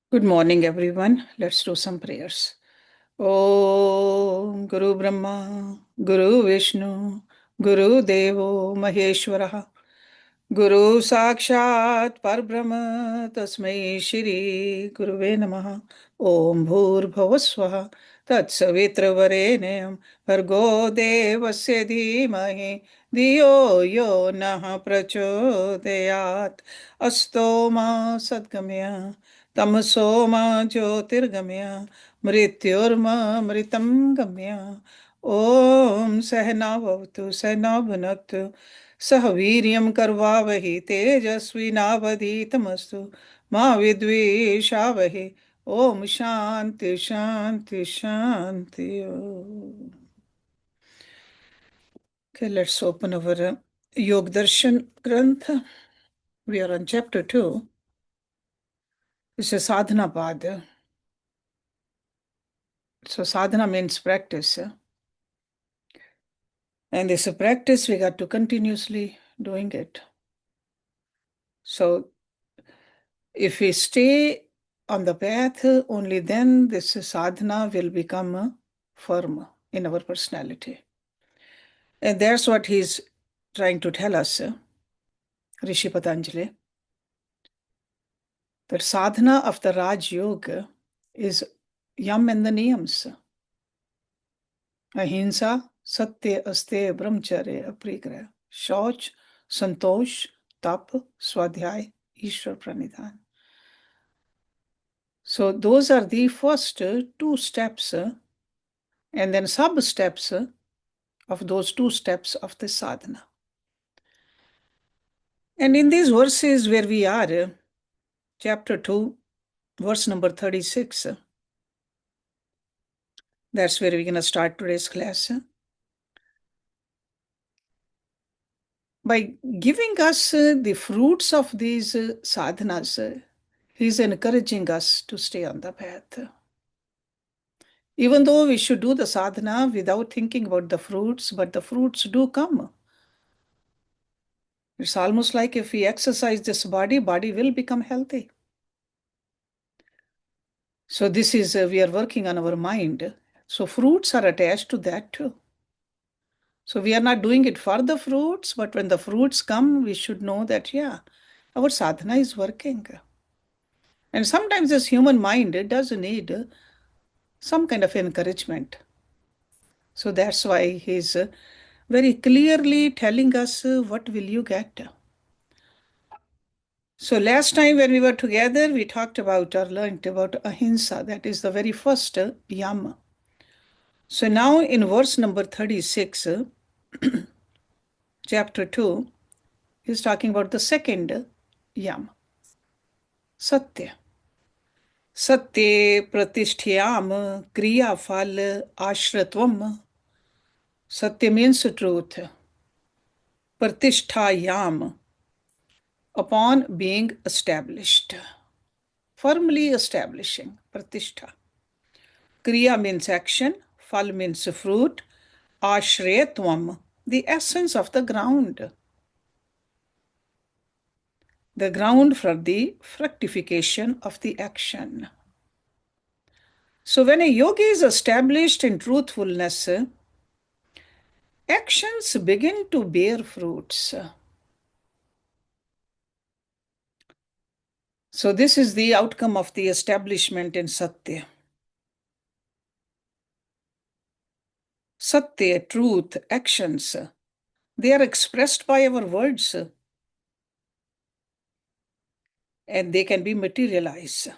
Good morning, everyone. Let's do some prayers. Om Guru Brahma, Guru Vishnu, Guru Devo Maheshwara, Guru Sakshat Parbrahma Tasmai Shri Guruve Namaha. Om Bhur Tat Savitra Varenyam Bhargo Devasya Dhimahi Dhiyo Yo Nah Prachodayat Asto Ma Sadgamya Tamso Ma Jyotirgamya Mrityorma Mritam Gamya. Om Sahna Bhavatu Sahna Bhunaktu सह वीर्यं कर्वावहि तेजस्विनावधीतमस्तु मा विद्विषावहि ओम शांति शांति शांति Okay, let's open our Yog Darshan Granth. We are on chapter 2. This is Sadhna Pad. So sadhana means practice. And this practice, we got to continuously doing it. So if we stay on the path, only then this sadhana will become firm in our personality. And that's what he's trying to tell us, Rishi Patanjali, that sadhana of the Raj Yoga is yam and the niyams. Ahimsa, satya, aste, brahmacharya, aprigraha, shauch, santosh, tap, swadhyay, ishwar pranidhan. So those are the first two steps, and then sub-steps of those two steps of the sadhana. And in these verses where we are, chapter 2, verse number 36, that's where we're going to start today's class. By giving us the fruits of these sadhanas, he's encouraging us to stay on the path. Even though we should do the sadhana without thinking about the fruits, but the fruits do come. It's almost like if we exercise this body will become healthy. So this is, we are working on our mind. So fruits are attached to that too. So we are not doing it for the fruits, but when the fruits come, we should know that, yeah, our sadhana is working. And sometimes this human mind, it does need some kind of encouragement. So that's why he's very clearly telling us what will you get. So last time when we were together, we talked about or learned about ahimsa. That is the very first yama. So now in verse number 36, chapter 2, he's talking about the second yama, satya. Satye pratishthyam kriya phal ashratvam. Satya means truth. Pratishthyam, upon being established, firmly establishing, pratishtha. Kriya means action, phal means fruit, ashrayatvam, the essence of the ground for the fructification of the action. So when a yogi is established in truthfulness, actions begin to bear fruits. So this is the outcome of the establishment in Satya. Satya, truth, actions, they are expressed by our words and they can be materialized.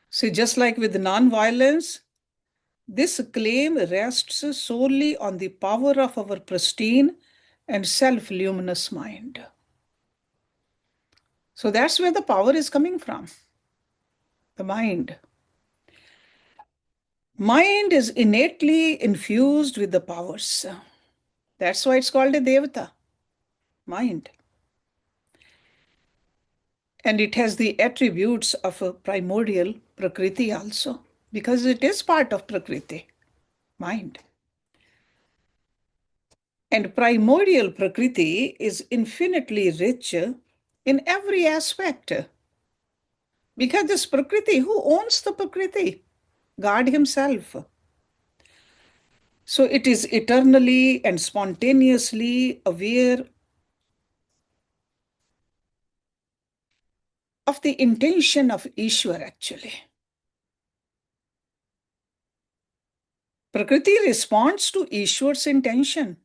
So just like with non-violence, this claim rests solely on the power of our pristine and self-luminous mind. So that's where the power is coming from, the mind. Mind is innately infused with the powers. That's why it's called a devata, mind. And it has the attributes of a primordial prakriti also, because it is part of prakriti, mind. And primordial prakriti is infinitely rich in every aspect, Because this Prakriti, who owns the Prakriti? God Himself. So it is eternally and spontaneously aware of the intention of Ishwar actually. Prakriti responds to Ishwar's intention.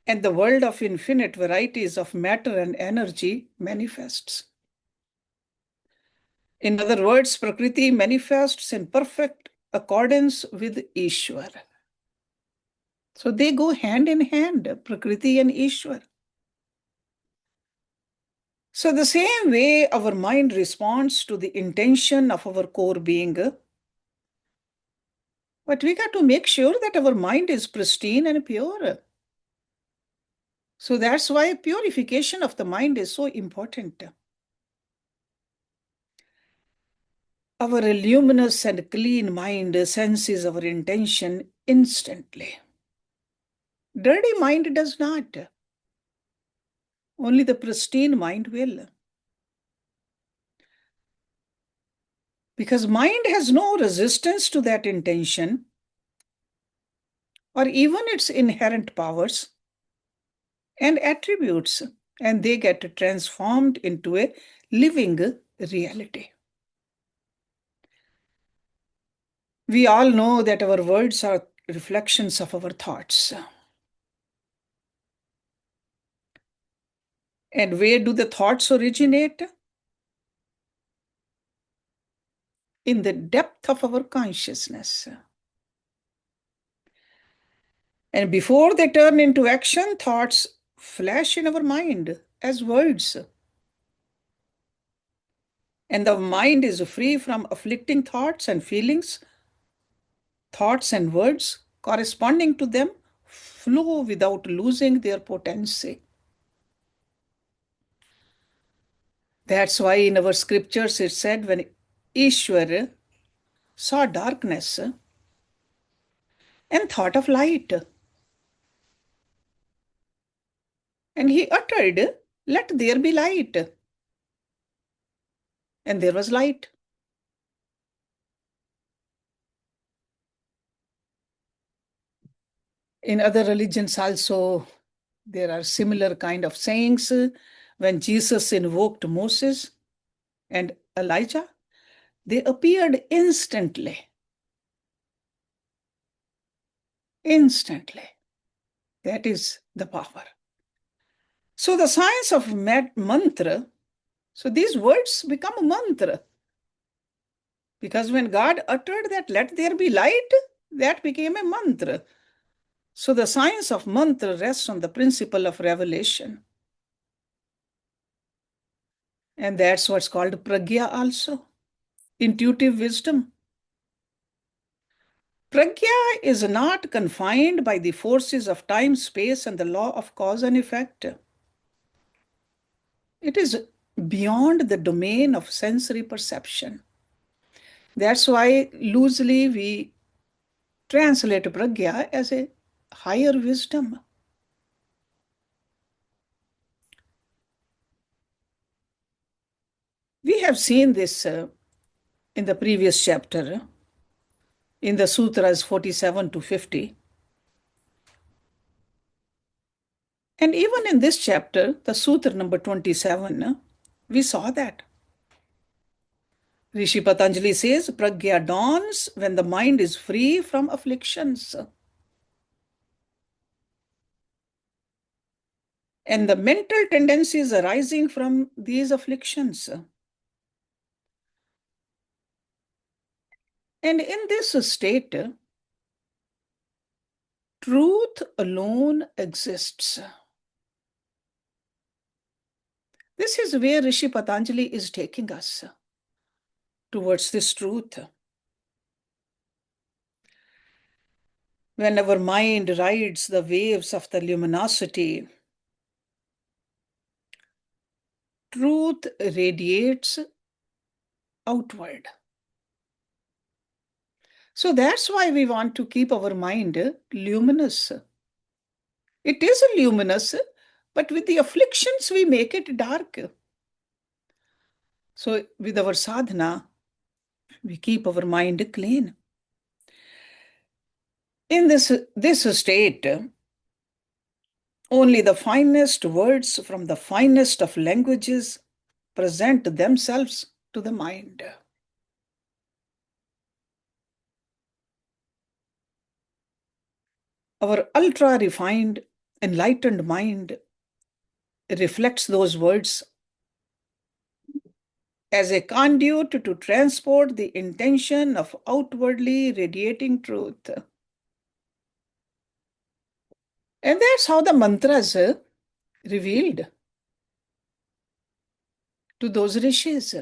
And the world of infinite varieties of matter and energy manifests. In other words, Prakriti manifests in perfect accordance with Ishwar. So they go hand in hand, Prakriti and Ishwar. So the same way our mind responds to the intention of our core being, but we got to make sure that our mind is pristine and pure. So that's why purification of the mind is so important. Our luminous and clean mind senses our intention instantly. Dirty mind does not. Only the pristine mind will. Because mind has no resistance to that intention or even its inherent powers and attributes, and they get transformed into a living reality. We all know that our words are reflections of our thoughts. And where do the thoughts originate? In the depth of our consciousness. And before they turn into action, thoughts flash in our mind as words. And the mind is free from afflicting thoughts and feelings. Thoughts and words corresponding to them flow without losing their potency. That's why in our scriptures it said when Ishwar saw darkness and thought of light, and he uttered, "Let there be light." And there was light. In other religions also, there are similar kind of sayings. When Jesus invoked Moses and Elijah, they appeared instantly. Instantly. That is the power. So the science of mantra, so these words become a mantra. Because when God uttered that, "Let there be light," that became a mantra. So the science of mantra rests on the principle of revelation. And that's what's called pragya also, intuitive wisdom. Pragya is not confined by the forces of time, space, and the law of cause and effect. It is beyond the domain of sensory perception. That's why loosely we translate pragya as a higher wisdom. We have seen this in the previous chapter, in the sutras 47 to 50. And even in this chapter, the sutra number 27, we saw that. Rishi Patanjali says, Pragya dawns when the mind is free from afflictions. And the mental tendencies arising from these afflictions. And in this state, truth alone exists. This is where Rishi Patanjali is taking us towards this truth. When our mind rides the waves of the luminosity, truth radiates outward. So that's why we want to keep our mind luminous. It is luminous, but with the afflictions we make it dark. So with our sadhana, we keep our mind clean. In this state, only the finest words from the finest of languages present themselves to the mind. Our ultra refined, enlightened mind reflects those words as a conduit to transport the intention of outwardly radiating truth. And that's how the mantras revealed to those rishis.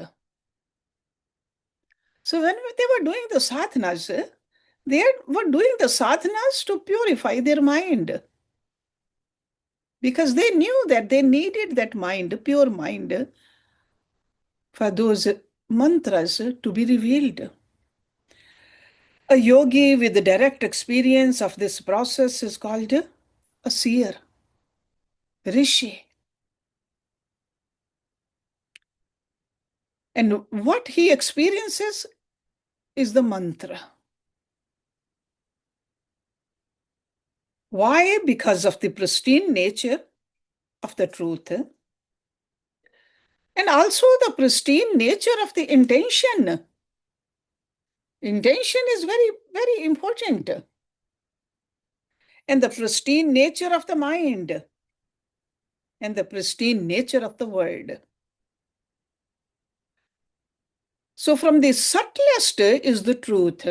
So when they were doing the sadhanas, they were doing the sadhanas to purify their mind because they knew that they needed that mind, pure mind, for those mantras to be revealed. A yogi with the direct experience of this process is called a seer, rishi. And what he experiences is the mantra. Why? Because of the pristine nature of the truth and also the pristine nature of the intention. Intention is very, very important. And the pristine nature of the mind and the pristine nature of the world. So, from the subtlest is the truth,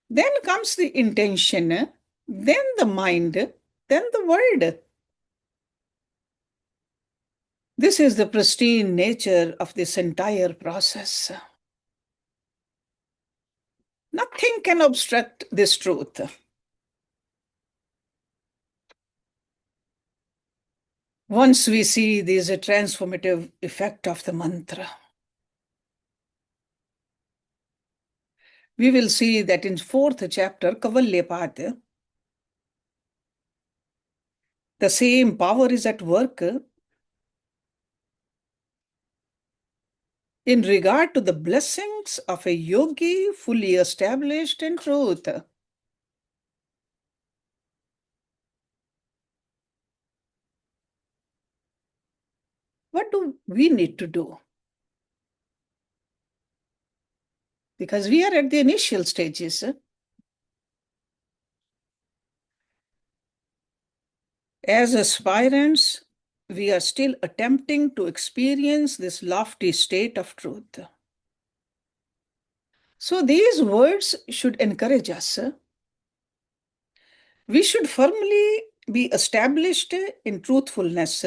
then comes the intention, then the mind, then the world. This is the pristine nature of this entire process. Nothing can obstruct this truth. Once we see this transformative effect of the mantra, we will see that in fourth chapter, Kavalya Pad, the same power is at work in regard to the blessings of a yogi fully established in truth. What do we need to do? Because we are at the initial stages. As aspirants, we are still attempting to experience this lofty state of truth. So these words should encourage us. We should firmly be established in truthfulness,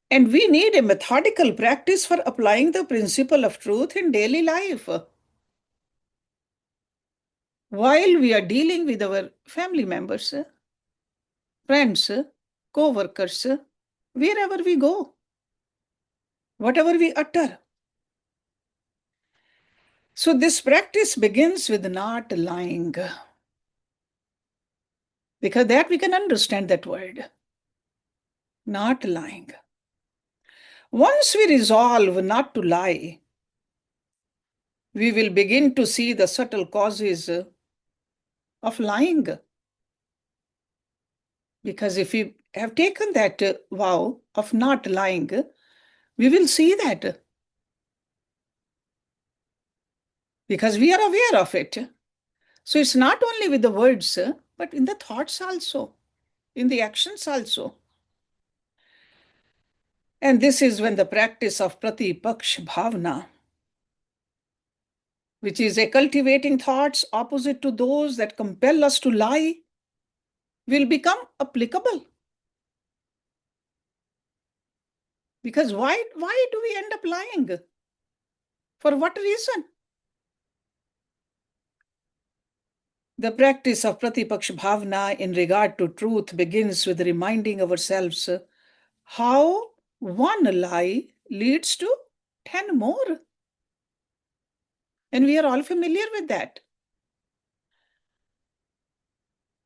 and we need a methodical practice for applying the principle of truth in daily life. While we are dealing with our family members, friends, co-workers, wherever we go, whatever we utter. So this practice begins with not lying, because that we can understand that word, not lying. Once we resolve not to lie, we will begin to see the subtle causes of lying. Because if we have taken that vow of not lying, we will see that. Because we are aware of it. So it's not only with the words, but in the thoughts also, in the actions also. And this is when the practice of pratipaksh bhavna, which is a cultivating thoughts opposite to those that compel us to lie, will become applicable. Because why do we end up lying? For what reason? The practice of pratipaksh bhavna in regard to truth begins with reminding ourselves how one lie leads to 10 more. And we are all familiar with that.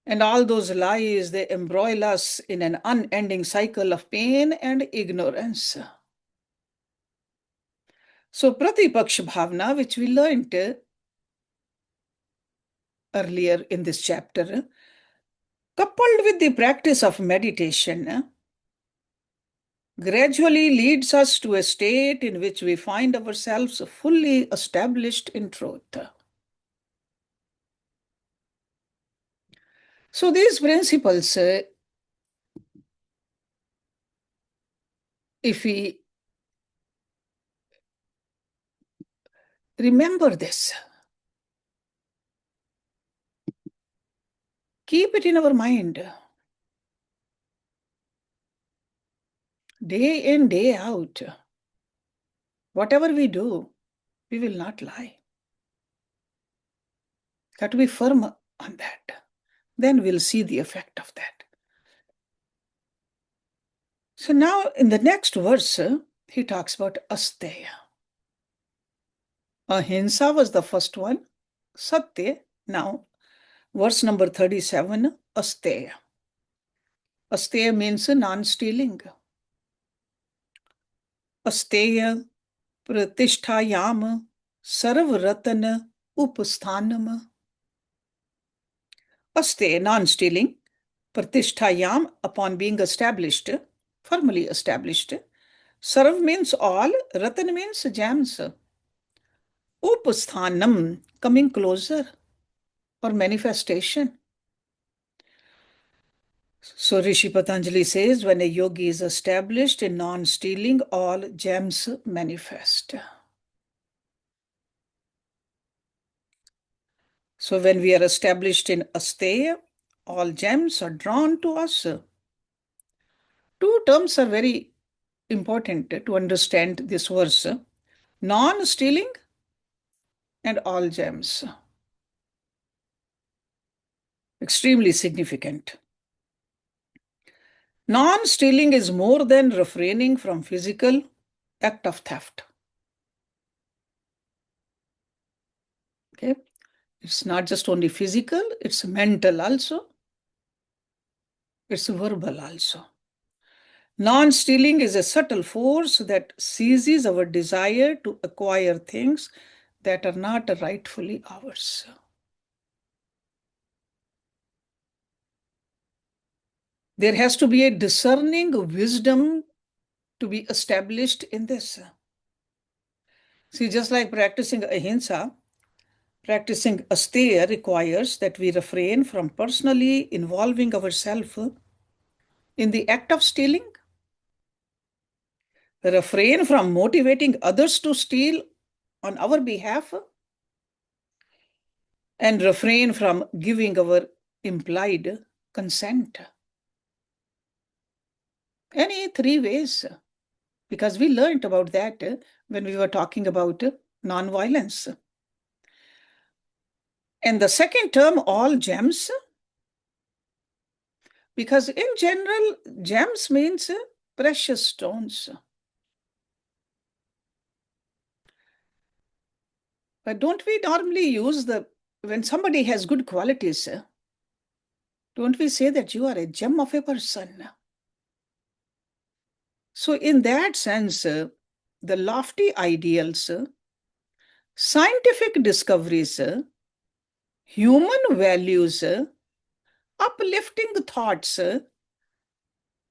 And all those lies, they embroil us in an unending cycle of pain and ignorance. So Pratipaksh Bhavna, which we learned earlier in this chapter, coupled with the practice of meditation, gradually leads us to a state in which we find ourselves fully established in truth. So these principles, if we remember this, keep it in our mind, day in, day out, whatever we do, we will not lie. Got to be firm on that. Then we'll see the effect of that. So now in the next verse, he talks about asteya. Ahimsa was the first one. Satya. Now, verse number 37, asteya. Asteya means non-stealing. Asteya pratisthayam sarvaratan upasthanam. Asteya, non-stealing. Pratisthayam, upon being established, firmly established. Sarv means all. Ratan means gems. Upasthanam, coming closer, or manifestation. So Rishi Patanjali says, when a yogi is established in non-stealing, all gems manifest. So when we are established in asteya, all gems are drawn to us. Two terms are very important to understand this verse: non-stealing and all gems. Extremely significant. Non-stealing is more than refraining from physical act of theft. Okay? It's not just only physical, it's mental also. It's verbal also. Non-stealing is a subtle force that seizes our desire to acquire things that are not rightfully ours. There has to be a discerning wisdom to be established in this. See, just like practicing ahimsa, practicing asteya requires that we refrain from personally involving ourselves in the act of stealing, refrain from motivating others to steal on our behalf, and refrain from giving our implied consent. Any three ways, because we learned about that when we were talking about non-violence. And the second term, all gems, because in general, gems means precious stones. But don't we normally use when somebody has good qualities, don't we say that you are a gem of a person? So in that sense, the lofty ideals, scientific discoveries, human values, uplifting thoughts,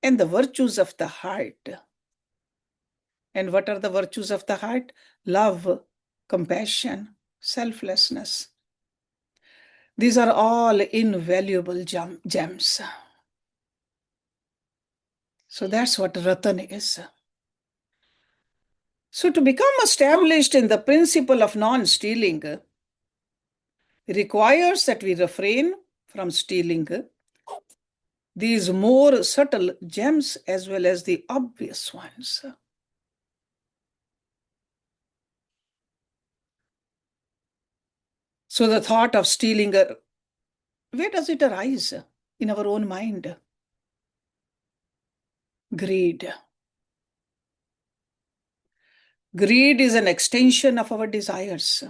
and the virtues of the heart. And what are the virtues of the heart? Love, compassion, selflessness. These are all invaluable gems. So that's what Ratan is. So to become established in the principle of non-stealing requires that we refrain from stealing these more subtle gems as well as the obvious ones. So the thought of stealing, where does it arise? In our own mind. Greed. Greed is an extension of our desires.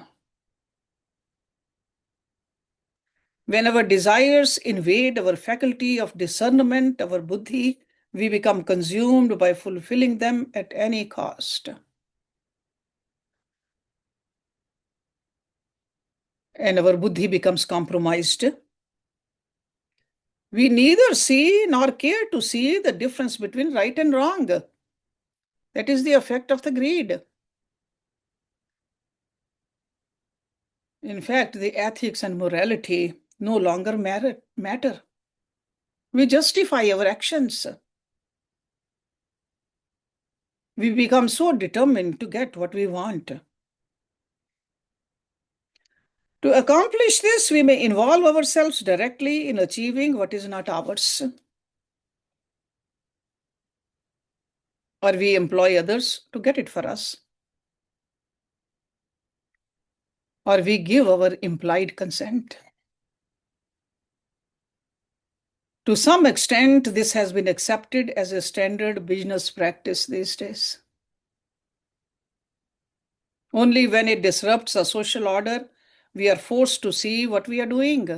When our desires invade our faculty of discernment, our buddhi, we become consumed by fulfilling them at any cost. and our buddhi becomes compromised. We neither see nor care to see the difference between right and wrong. That is the effect of the greed. In fact, the ethics and morality no longer matter. We justify our actions. We become so determined to get what we want. To accomplish this, we may involve ourselves directly in achieving what is not ours, or we employ others to get it for us, or we give our implied consent. To some extent, this has been accepted as a standard business practice these days. Only when it disrupts a social order, we are forced to see what we are doing.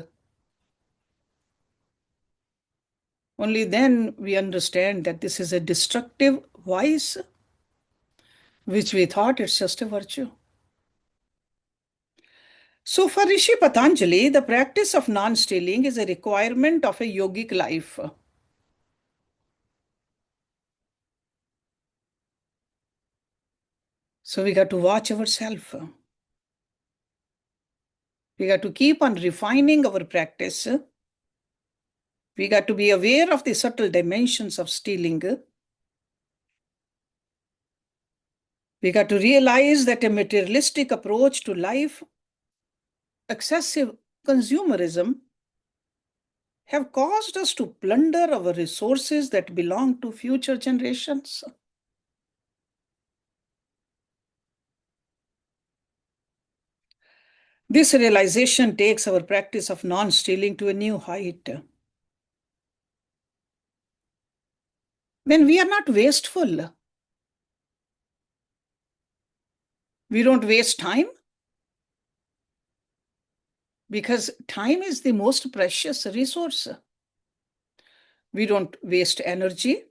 Only then we understand that this is a destructive vice, which we thought it's just a virtue. So for Rishi Patanjali, the practice of non-stealing is a requirement of a yogic life. So we got to watch ourselves. We got to keep on refining our practice. We got to be aware of the subtle dimensions of stealing. We got to realize that a materialistic approach to life, excessive consumerism, have caused us to plunder our resources that belong to future generations. This realization takes our practice of non-stealing to a new height. When we are not wasteful, we don't waste time, because time is the most precious resource. We don't waste energy.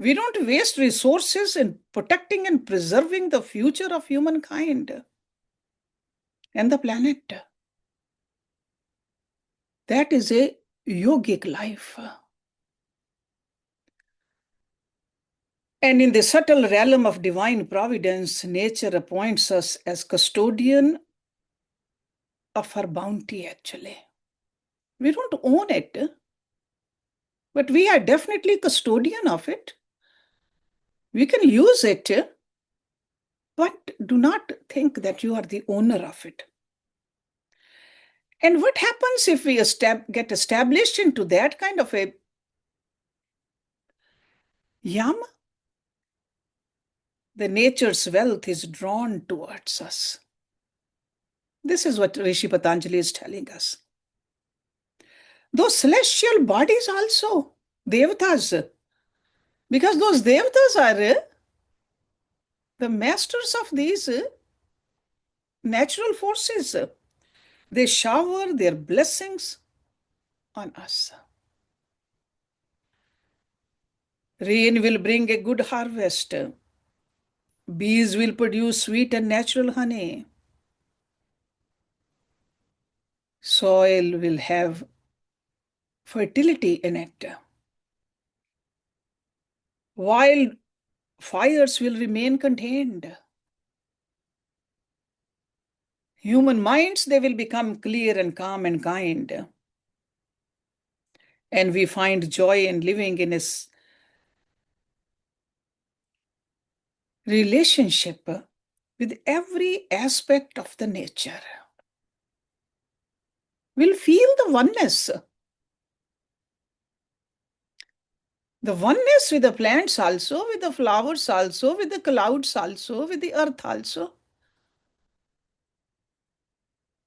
We don't waste resources in protecting and preserving the future of humankind and the planet. That is a yogic life. And in the subtle realm of divine providence, nature appoints us as custodian of her bounty, actually. We don't own it, but we are definitely custodian of it. We can use it, but do not think that you are the owner of it. And what happens if we get established into that kind of a yam? The nature's wealth is drawn towards us. This is what Rishi Patanjali is telling us. Those celestial bodies also, devatas, because those devatas are the masters of these natural forces. They shower their blessings on us. Rain will bring a good harvest. Bees will produce sweet and natural honey. Soil will have fertility in it. Wild fires will remain contained. Human minds, they will become clear and calm and kind. And we find joy in living in a relationship with every aspect of the nature. We'll feel the oneness. The oneness with the plants also, with the flowers also, with the clouds also, with the earth also.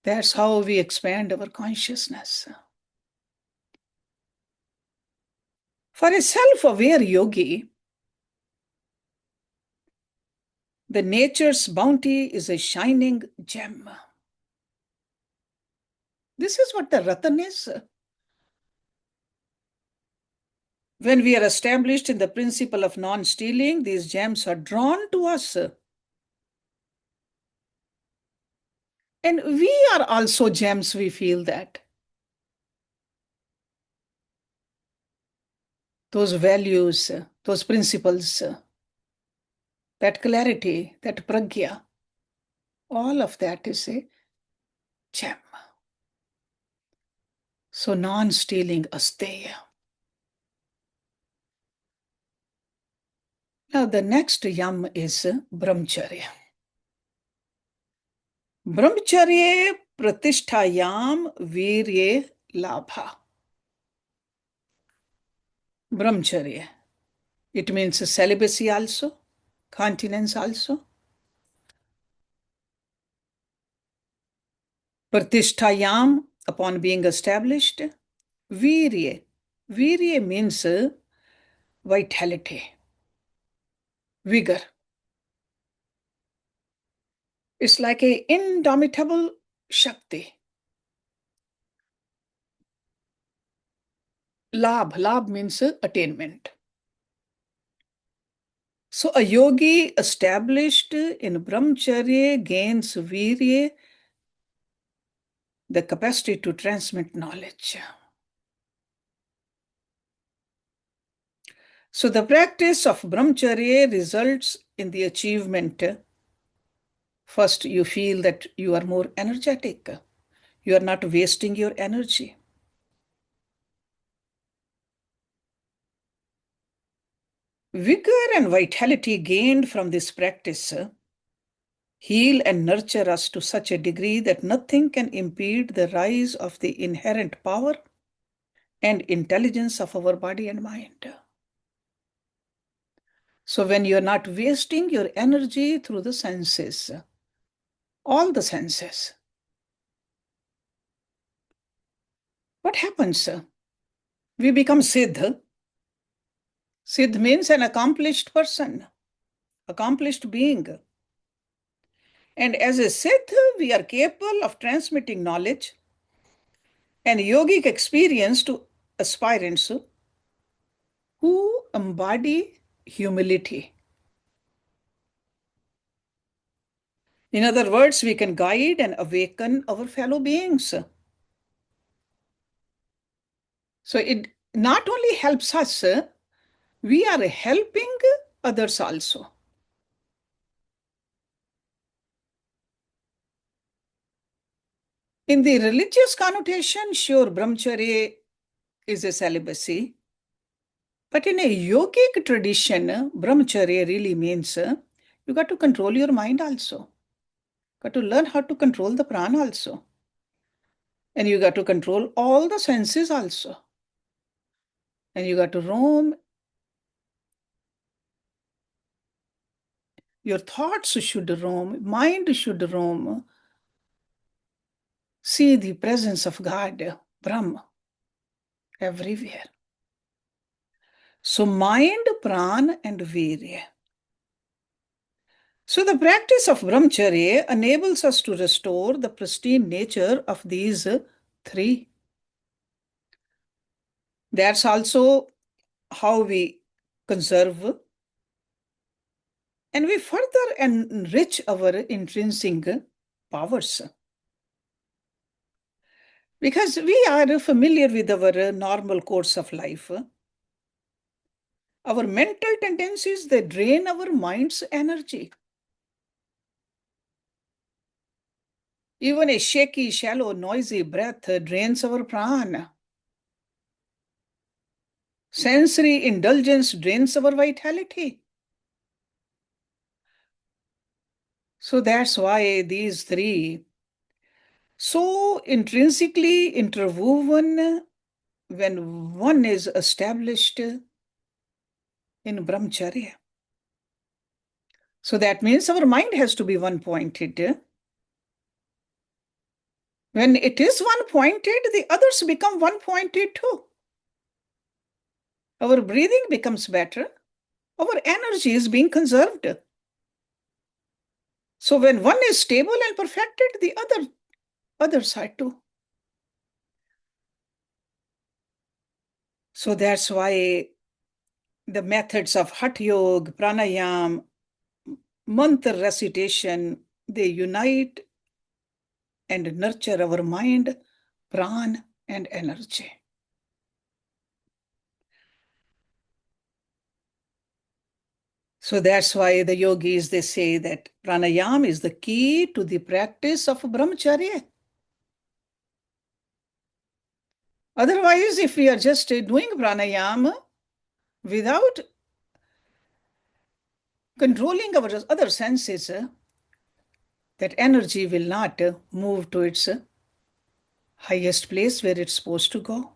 That's how we expand our consciousness. For a self-aware yogi, the nature's bounty is a shining gem. This is what the ratan is. When we are established in the principle of non-stealing, these gems are drawn to us. And we are also gems, we feel that. Those values, those principles, that clarity, that pragya, all of that is a gem. So non-stealing asteya. Now the next yam is brahmacharya. Brahmacharya pratisthayam virye labha. Brahmacharya. It means celibacy also, continence also. Pratisthayam, upon being established. Virya. Virya means vitality, vigor. It's like a indomitable shakti. Labh means attainment. So a yogi established in brahmacharya gains virya, the capacity to transmit knowledge. So the practice of brahmacharya results in the achievement. First, you feel that you are more energetic. You are not wasting your energy. Vigor and vitality gained from this practice heal and nurture us to such a degree that nothing can impede the rise of the inherent power and intelligence of our body and mind. So when you're not wasting your energy through the senses, all the senses, what happens? We become Siddh. Siddh means an accomplished person, accomplished being. And as a Siddh, we are capable of transmitting knowledge and yogic experience to aspirants who embody humility. In other words, we can guide and awaken our fellow beings. So it not only helps us, we are helping others also. In the religious connotation, sure, brahmacharya is a celibacy. But in a yogic tradition, brahmacharya really means you got to control your mind also. Got to learn how to control the prana also. And you got to control all the senses also. And you got to roam. Your thoughts should roam. Mind should roam. See the presence of God, Brahma, everywhere. So mind, prana, and virya. So the practice of brahmacharya enables us to restore the pristine nature of these three. That's also how we conserve and we further enrich our intrinsic powers. Because we are familiar with our normal course of life. Our mental tendencies, they drain our mind's energy. Even a shaky, shallow, noisy breath drains our prana. Sensory indulgence drains our vitality. So that's why these three, so intrinsically interwoven when one is established in brahmacharya. So that means our mind has to be one-pointed. When it is one-pointed, the others become one-pointed too. Our breathing becomes better. Our energy is being conserved. So when one is stable and perfected, the other side too. So that's why the methods of Hatha Yoga, Pranayam, mantra recitation, they unite and nurture our mind, prana, and energy. So that's why the yogis, they say that pranayama is the key to the practice of brahmacharya. Otherwise, if we are just doing pranayama without controlling our other senses, that energy will not move to its highest place where it's supposed to go.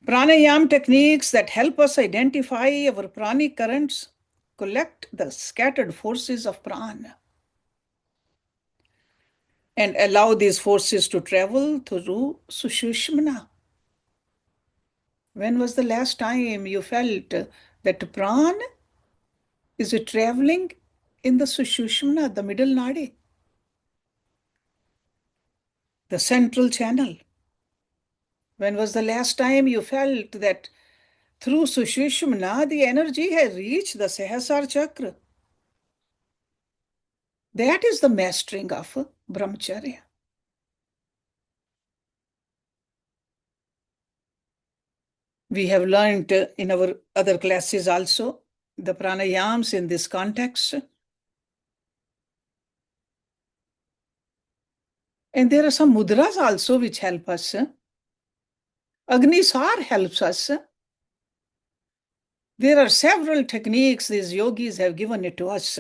Pranayama techniques that help us identify our pranic currents, collect the scattered forces of prana, and allow these forces to travel through Sushumna. When was the last time you felt that prana is traveling in the Sushumna, the middle nadi, the central channel? When was the last time you felt that through Sushumna the energy has reached the Sahasrara chakra? That is the mastering of brahmacharya. We have learned in our other classes also the pranayams in this context. And there are some mudras also which help us. Agnisar helps us. There are several techniques these yogis have given it to us.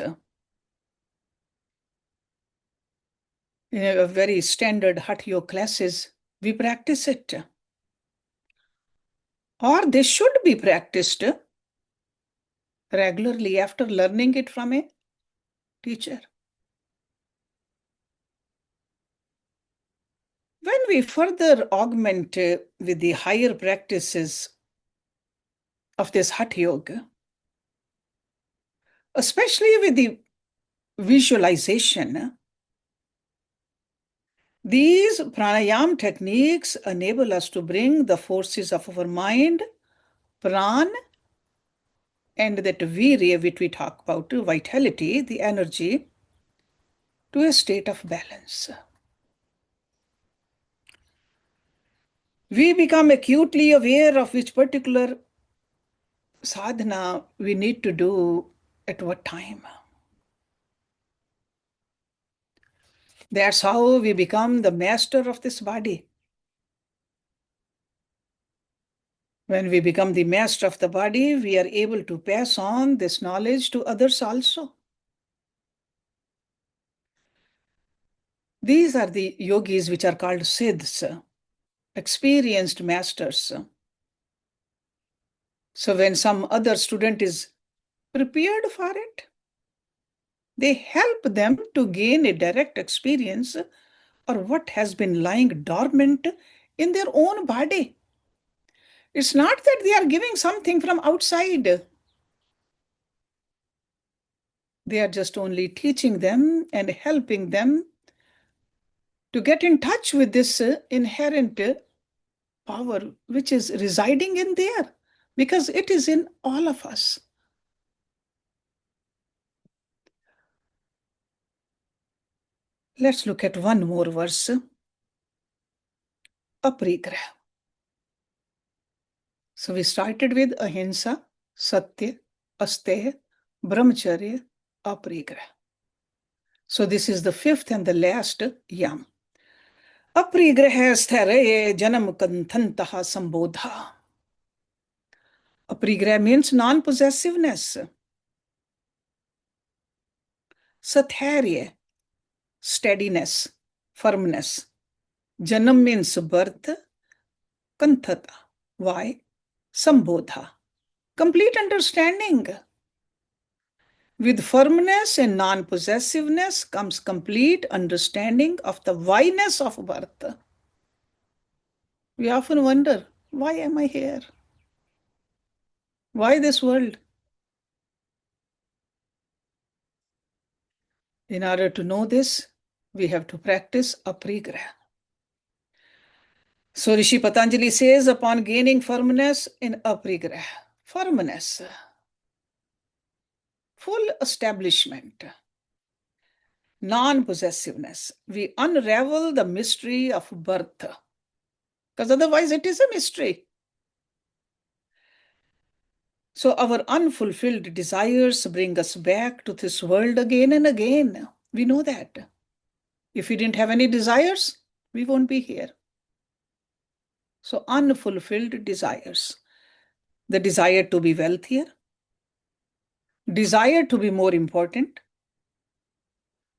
In a very standard Hatha Yoga classes, we practice it. Or they should be practiced regularly after learning it from a teacher. When we further augment with the higher practices of this Hatha Yoga, especially with the visualization, these pranayam techniques enable us to bring the forces of our mind, prana, and that virya which we talk about, vitality, the energy, to a state of balance. We become acutely aware of which particular sadhana we need to do at what time. That's how we become the master of this body. When we become the master of the body, we are able to pass on this knowledge to others also. These are the yogis which are called siddhs, experienced masters. So when some other student is prepared for it, they help them to gain a direct experience or what has been lying dormant in their own body. It's not that they are giving something from outside. They are just only teaching them and helping them to get in touch with this inherent power which is residing in there, because it is in all of us. Let's look at one more verse. Aparigraha. So we started with ahimsa, satya, asteya, brahmacharya, aparigraha. So this is the fifth and the last yam. Aparigraha stharaye janam kanthantaha sambodha. Aparigraha means non-possessiveness. Satharya, steadiness, firmness. Janam means birth. Kanthata. Why? Sambodha. Complete understanding. With firmness and non-possessiveness comes complete understanding of the whyness of birth. We often wonder, why am I here? Why this world? In order to know this, we have to practice aparigraha. So Rishi Patanjali says, upon gaining firmness in aparigraha, firmness, full establishment, non-possessiveness. We unravel the mystery of birth, because otherwise it is a mystery. So our unfulfilled desires bring us back to this world again and again. We know that. If we didn't have any desires, we won't be here. So unfulfilled desires. The desire to be wealthier, desire to be more important,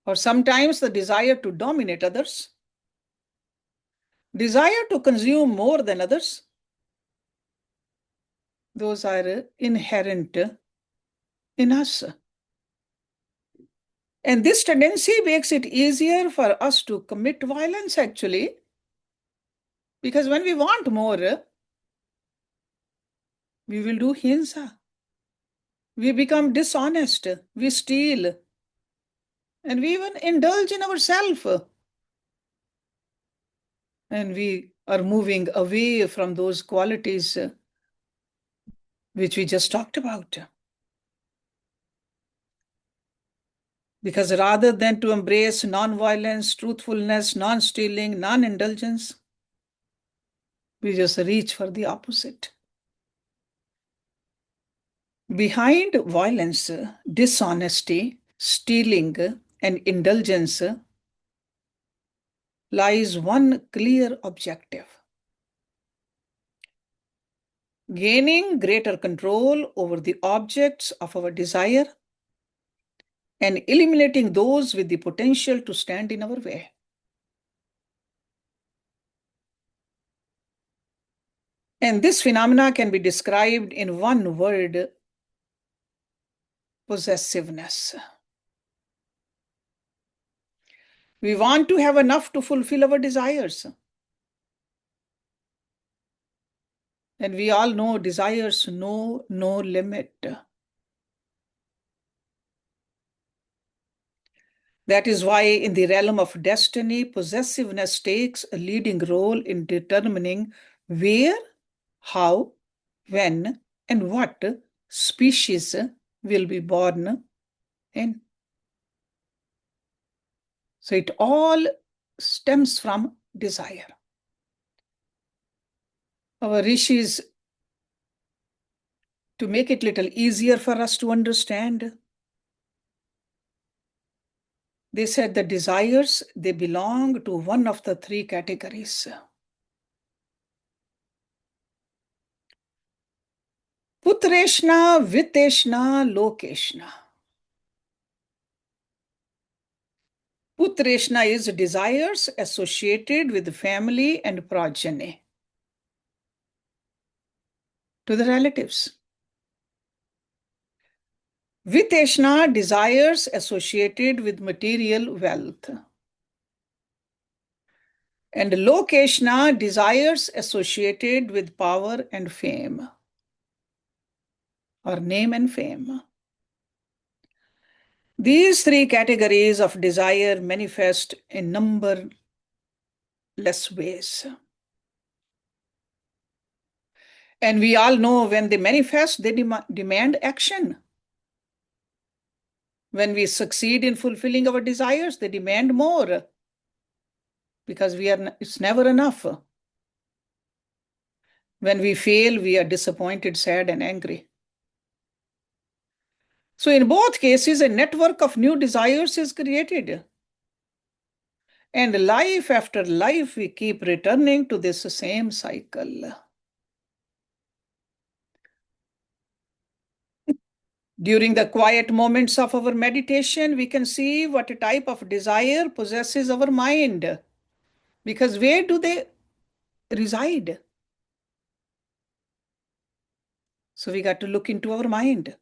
or sometimes the desire to dominate others, desire to consume more than others. Those are inherent in us. And this tendency makes it easier for us to commit violence, actually, because when we want more, we will do hinsa. We become dishonest, we steal, and we even indulge in ourselves. And we are moving away from those qualities which we just talked about. Because rather than to embrace non-violence, truthfulness, non-stealing, non-indulgence, we just reach for the opposite. Behind violence, dishonesty, stealing, and indulgence lies one clear objective: gaining greater control over the objects of our desire and eliminating those with the potential to stand in our way. And this phenomena can be described in one word: possessiveness. We want to have enough to fulfill our desires. And we all know desires know no limit. That is why in the realm of destiny, possessiveness takes a leading role in determining where, how, when, and what species will be born in. So it all stems from desire. Our rishis, to make it a little easier for us to understand, they said the desires, they belong to one of the three categories: putreshna, viteshna, lokeshna. Putreshna is desires associated with family and progeny, to the relatives. Viteshna, desires associated with material wealth. And lokeshna, desires associated with power and fame, or name and fame. These three categories of desire manifest in numberless ways. And we all know when they manifest, they demand action. When we succeed in fulfilling our desires, they demand more, because it's never enough. When we fail, we are disappointed, sad, and angry. So in both cases, a network of new desires is created. And life after life, we keep returning to this same cycle. During the quiet moments of our meditation, we can see what type of desire possesses our mind. Because where do they reside? So we got to look into our mind.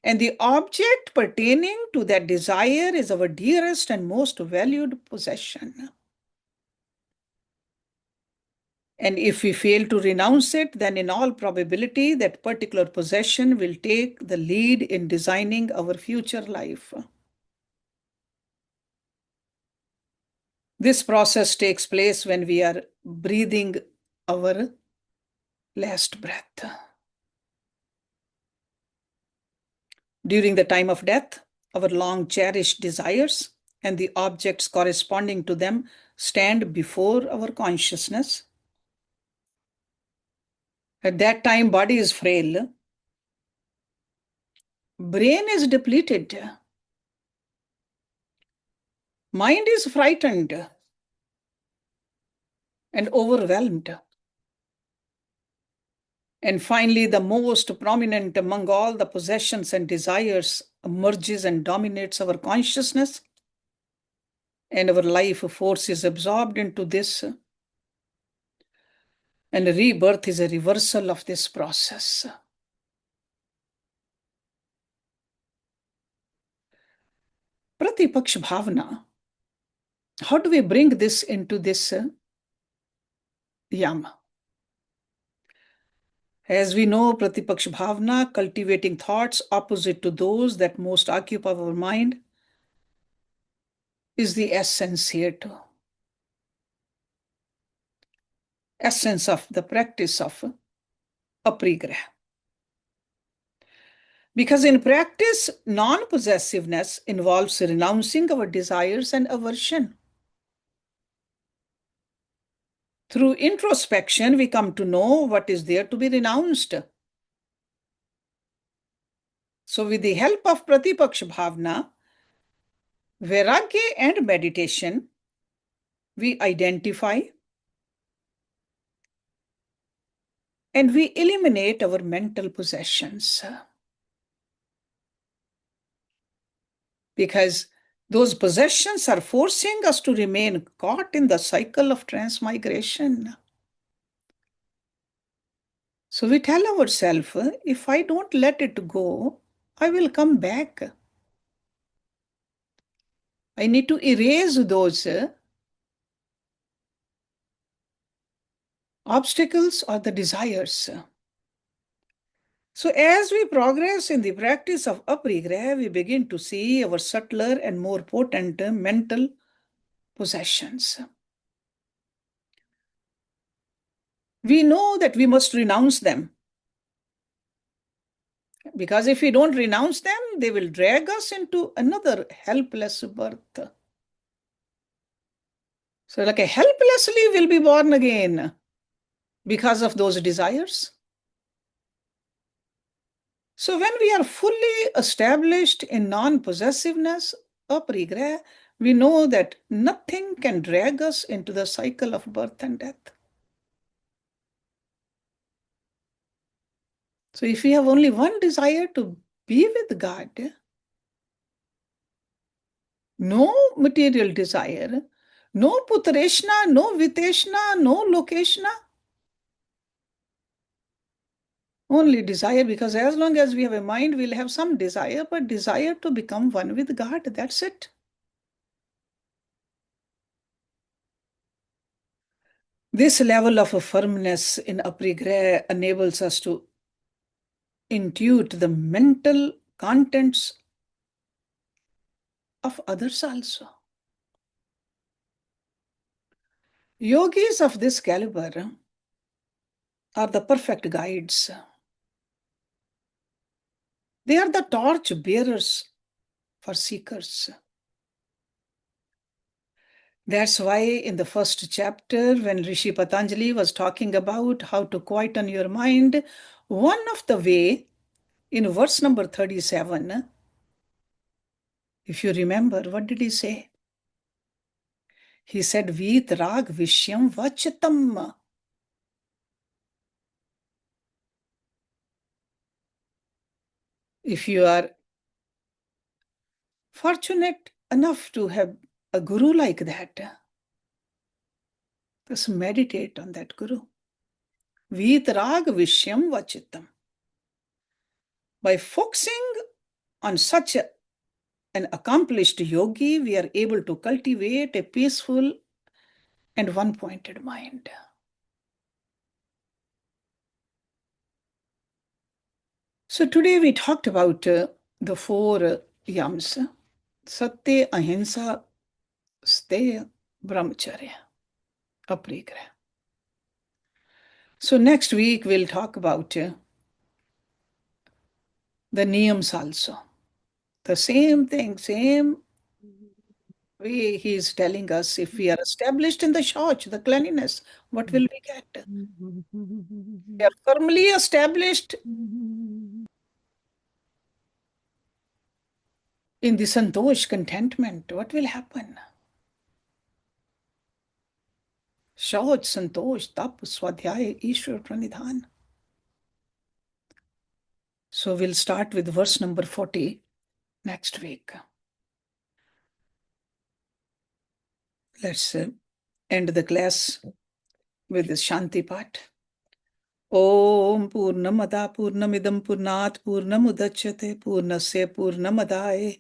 And the object pertaining to that desire is our dearest and most valued possession. And if we fail to renounce it, then in all probability, that particular possession will take the lead in designing our future life. This process takes place when we are breathing our last breath. During the time of death, our long cherished desires and the objects corresponding to them stand before our consciousness. At that time, body is frail, brain is depleted, mind is frightened and overwhelmed. And finally, the most prominent among all the possessions and desires emerges and dominates our consciousness, and our life force is absorbed into this. And rebirth is a reversal of this process. Pratipaksh bhavana. How do we bring this into this yam? As we know, Pratipaksh bhavana, cultivating thoughts opposite to those that most occupy our mind, is the essence here too. Essence of the practice of aparigraha. Because in practice, non-possessiveness involves renouncing our desires and aversion. Through introspection, we come to know what is there to be renounced. So with the help of Pratipaksh bhavana, vairagya and meditation, we identify and we eliminate our mental possessions. Because those possessions are forcing us to remain caught in the cycle of transmigration. So we tell ourselves, if I don't let it go, I will come back. I need to erase those obstacles or the desires. So as we progress in the practice of aparigraha, we begin to see our subtler and more potent mental possessions. We know that we must renounce them. Because if we don't renounce them, they will drag us into another helpless birth. So like a helplessly will be born again because of those desires. So when we are fully established in non-possessiveness, aparigraha, we know that nothing can drag us into the cycle of birth and death. So if we have only one desire to be with God, no material desire, no putreshna, no viteshna, no lokeshna, only desire, because as long as we have a mind, we'll have some desire, but desire to become one with God, that's it. This level of a firmness in aparigraha enables us to intuit the mental contents of others also. Yogis of this caliber are the perfect guides. They are the torch bearers for seekers. That's why in the first chapter, when Rishi Patanjali was talking about how to quieten your mind, one of the way, in verse number 37, if you remember, what did he say? He said, Vit rag vishyam vachitam. If you are fortunate enough to have a guru like that, just meditate on that guru. Vitrag vishyam vachitam. By focusing on such an accomplished yogi, we are able to cultivate a peaceful and one-pointed mind. So today we talked about the four yams: Satya, Ahimsa, Steya, Brahmacharya, Aparigraha. So next week we'll talk about the niyams also. The same thing, same way he is telling us, if we are established in the shauch, the cleanliness, what will we get? We are firmly established in the santosh, contentment. What will happen? शौच संतोष तप स्वाध्याय ईश्वर प्रणिधान. So we'll start with verse number 40 next week. Let's end the class with the Shanti Pad. Om Purnamada Purnamidam Purnat Purnamudachyate Purnasya Purnamadaye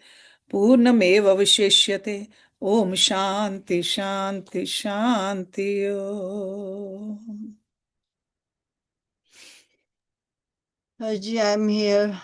Purnameva Vishishyate. Om Shanti Shanti Shanti Om. Haji, I'm here.